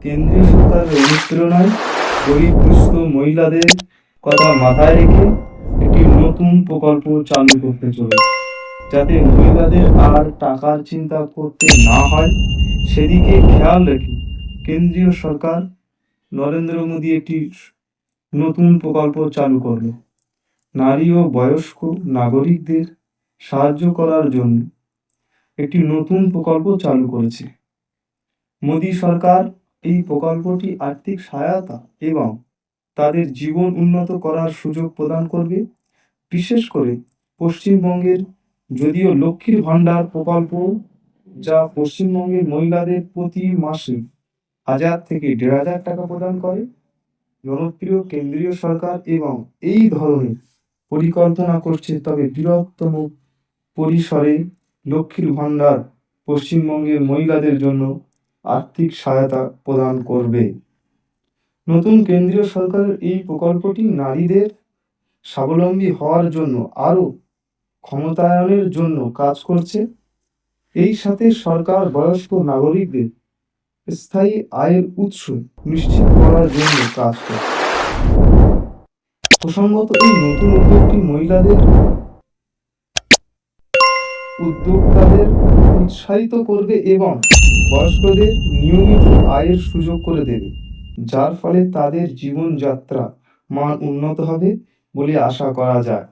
কেন্দ্রীয় সরকারের অনুপ্রেরণায় গরিব দুস্থ মহিলাদের কথা মাথায় রেখে একটি নতুন প্রকল্প চালু করতে চলেছে, যাতে মহিলাদের আর টাকার চিন্তা করতে না হয় সেদিকে খেয়াল রেখে কেন্দ্রীয় সরকার নরেন্দ্র মোদী একটি নতুন প্রকল্প চালু করলো। নারী ও বয়স্ক নাগরিকদের সাহায্য করার জন্য একটি নতুন প্রকল্প চালু করেছে। মোদী সরকার এই প্রকল্পটি আর্থিক সহায়তা এবং তাদের জীবন উন্নত করার সুযোগ প্রদান করবে। বিশেষ করে পশ্চিমবঙ্গের, যদিও লক্ষ্মীর ভাণ্ডার প্রকল্প, যা পশ্চিমবঙ্গের মহিলাদের প্রতি মাসে 1000 থেকে 1500 টাকা প্রদান করে, জনপ্রিয় কেন্দ্রীয় সরকার এবং এই ধরনের পরিকল্পনা করছে, তবে বৃহত্তম পরিসরে লক্ষ্মীর ভাণ্ডার পশ্চিমবঙ্গের মহিলাদের জন্য আর্থিক সহায়তা প্রদান করবে। নতুন কেন্দ্রীয় সরকারের এই প্রকল্পটি নারীদের স্বাবলম্বী হওয়ার জন্য আরও ক্ষমতায়নের জন্য কাজ করছে। এই সাথে সরকার বয়স্ক নাগরিকদের স্থায়ী আয়ের উৎস নিশ্চিত করার জন্য কাজ করছে। প্রসঙ্গত, এই নতুন উদ্যোগটি মহিলাদের উদ্যোক্তাদের উৎসাহিত করবে এবং বয়স্কদের নিয়মিত আয়ের সুযোগ করে দেবে, যার ফলে তাদের জীবনযাত্রা মান উন্নত হবে বলে আশা করা যায়।